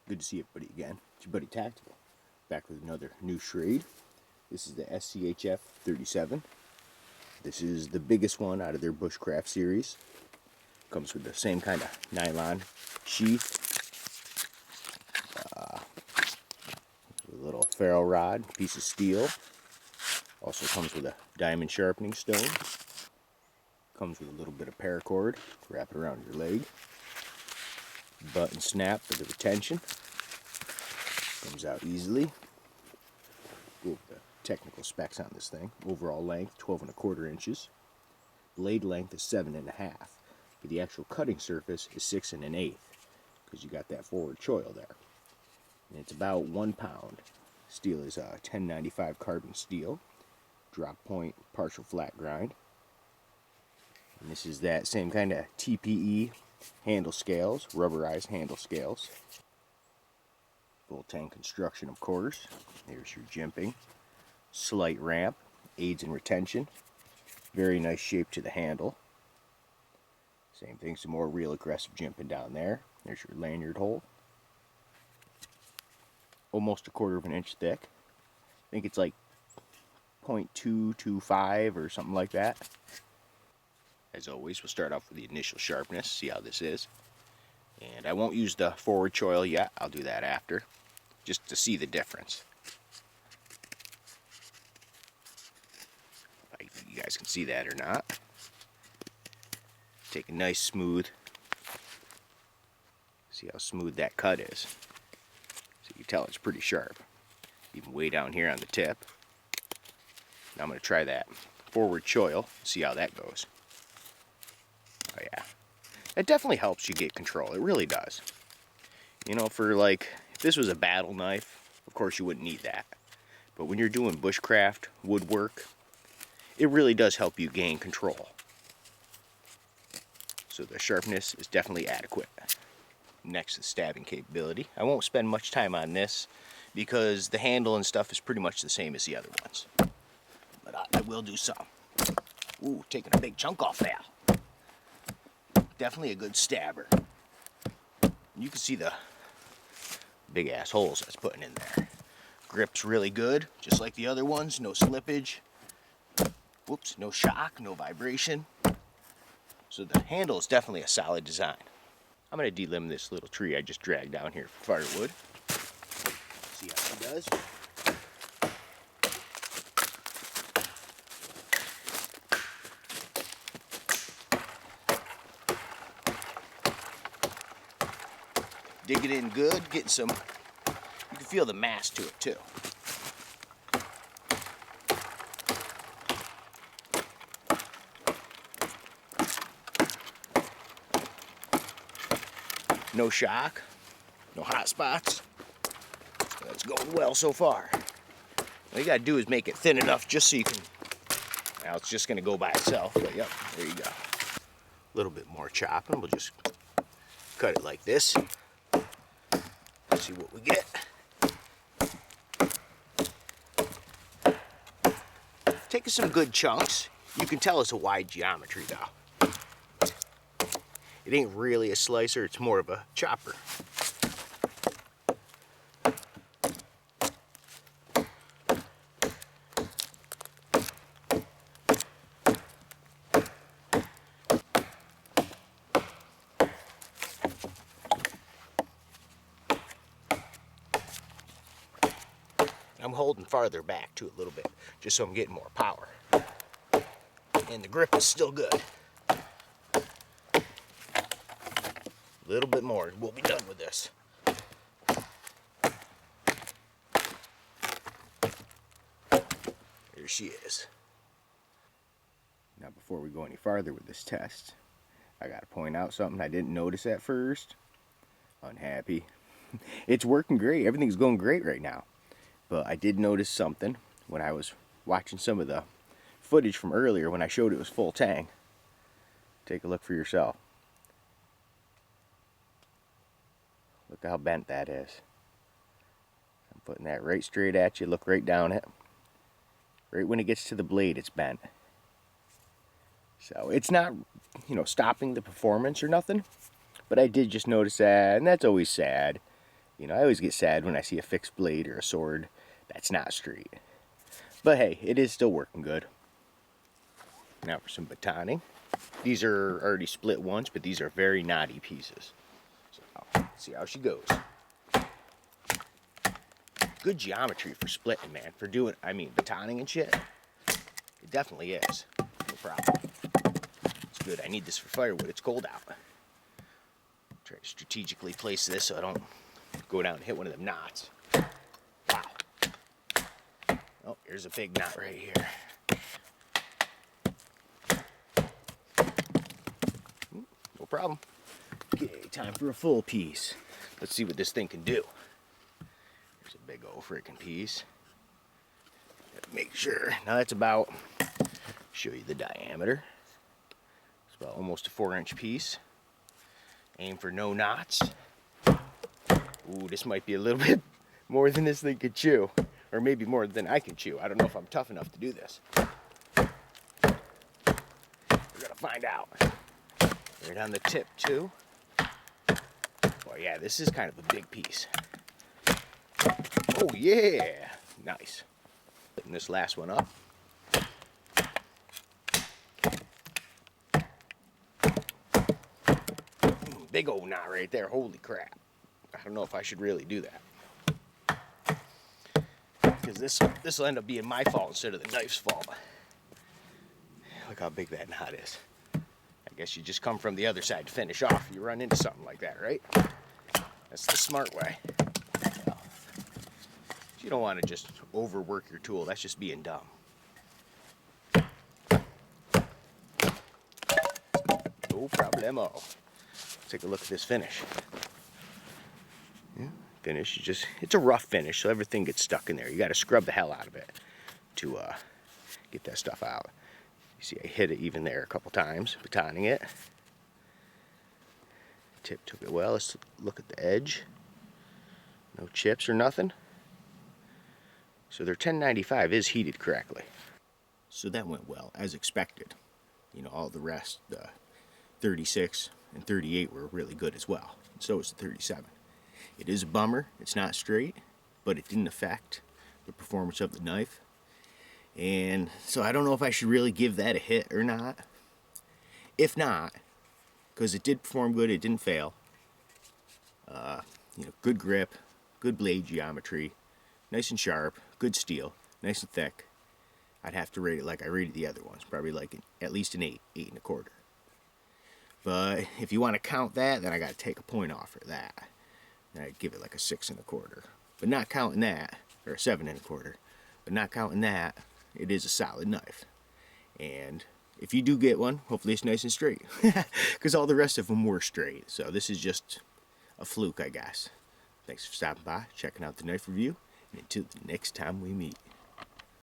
Good to see everybody again. It's your buddy Tactical, back with another new Schrade. This is the Schf 37. This is the biggest one out of their bushcraft series. Comes with the same kind of nylon sheath, with a little ferro rod, piece of steel. Also comes with a diamond sharpening stone. Comes with a little bit of paracord, wrap it around your leg. Button snap for the retention. Comes out easily. Go over the technical specs on this thing. Overall length 12¼ inches. Blade length is 7½, but the actual cutting surface is 6 1/8, because you got that forward choil there. And it's about 1 pound. Steel is 1095 carbon steel. Drop point partial flat grind. And this is that same kind of TPE handle scales, rubberized handle scales. Full tank construction, of course. There's your jimping. Slight ramp, aids in retention. Very nice shape to the handle. Same thing, some more real aggressive jimping down there. There's your lanyard hole. Almost 1/4 inch thick. I think it's like 0.225 or something like that. As always, we'll start off with the initial sharpness, see how this is. And I won't use the forward choil yet, I'll do that after, just to see the difference. If you guys can see that or not. Take a nice smooth, see how smooth that cut is. So you can tell it's pretty sharp, even way down here on the tip. Now I'm going to try that forward choil, see how that goes. Oh yeah, it definitely helps you get control. It really does. You know, for like, if this was a battle knife, of course you wouldn't need that. But when you're doing bushcraft, woodwork, it really does help you gain control. So the sharpness is definitely adequate. Next, the stabbing capability. I won't spend much time on this because the handle and stuff is pretty much the same as the other ones. But I will do some. Ooh, taking a big chunk off that. Definitely a good stabber. You can see the big ass holes that's putting in there. Grip's really good, just like the other ones. No slippage. Whoops, no shock, no vibration. So the handle is definitely a solid design. I'm going to delimb this little tree I just dragged down here for firewood. See how it does. Dig it in good, getting some, you can feel the mass to it too. No shock, no hot spots. That's going well so far. All you gotta do is make it thin enough just so you can, now it's just gonna go by itself, but yep, there you go. A little bit more chopping, we'll just cut it like this. See what we get. Taking some good chunks. You can tell it's a wide geometry though. It ain't really a slicer, it's more of a chopper. I'm holding farther back too a little bit, just so I'm getting more power. And the grip is still good. A little bit more and we'll be done with this. There she is. Now before we go any farther with this test, I gotta point out something I didn't notice at first. Unhappy. It's working great, everything's going great right now. But I did notice something when I was watching some of the footage from earlier when I showed it was full tang. Take a look for yourself. Look how bent that is. I'm putting that right straight at you, look right down it. Right when it gets to the blade, it's bent. So it's not, you know, stopping the performance or nothing, but I did just notice that, and that's always sad. You know, I always get sad when I see a fixed blade or a sword that's not straight. But hey, it is still working good. Now for some batoning. These are already split once, but these are very knotty pieces. So let's see how she goes. Good geometry for splitting, man. For doing, batoning and shit. It definitely is. No problem. It's good. I need this for firewood. It's cold out. Try to strategically place this so I don't go down and hit one of them knots. Wow. Oh, here's a big knot right here. No problem. Okay, time for a full piece. Let's see what this thing can do. Here's a big old freaking piece. Make sure. Now that's about, show you the diameter. It's about almost a 4-inch piece. Aim for no knots. Ooh, this might be a little bit more than this thing could chew. Or maybe more than I can chew. I don't know if I'm tough enough to do this. We're gonna find out. Right on the tip too. Well, yeah, this is kind of a big piece. Oh yeah, nice. Putting this last one up. Big old knot right there, holy crap. I don't know if I should really do that. Because this will end up being my fault instead of the knife's fault. Look how big that knot is. I guess you just come from the other side to finish off. You run into something like that, right? That's the smart way. You don't want to just overwork your tool. That's just being dumb. No problemo. Take a look at this finish. Yeah, finish, it's a rough finish, so everything gets stuck in there. You got to scrub the hell out of it to get that stuff out. You see I hit it even there a couple times, batoning it. Tip took it well. Let's look at the edge. No chips or nothing. So their 1095 is heated correctly. So that went well, as expected. You know, all the rest, the 36 and 38 were really good as well. And so is the 37. It is a bummer, it's not straight, but it didn't affect the performance of the knife. And so I don't know if I should really give that a hit or not. If not, because it did perform good, it didn't fail. You know, good grip, good blade geometry, nice and sharp, good steel, nice and thick. I'd have to rate it like I rated the other ones, probably like at least an 8, 8.25. But if you want to count that, then I got to take a point off for that. And I'd give it like a 6.25. But not counting that, or a 7.25. But not counting that, it is a solid knife. And if you do get one, hopefully it's nice and straight. Because all the rest of them were straight. So this is just a fluke, I guess. Thanks for stopping by, checking out the knife review. And until the next time we meet.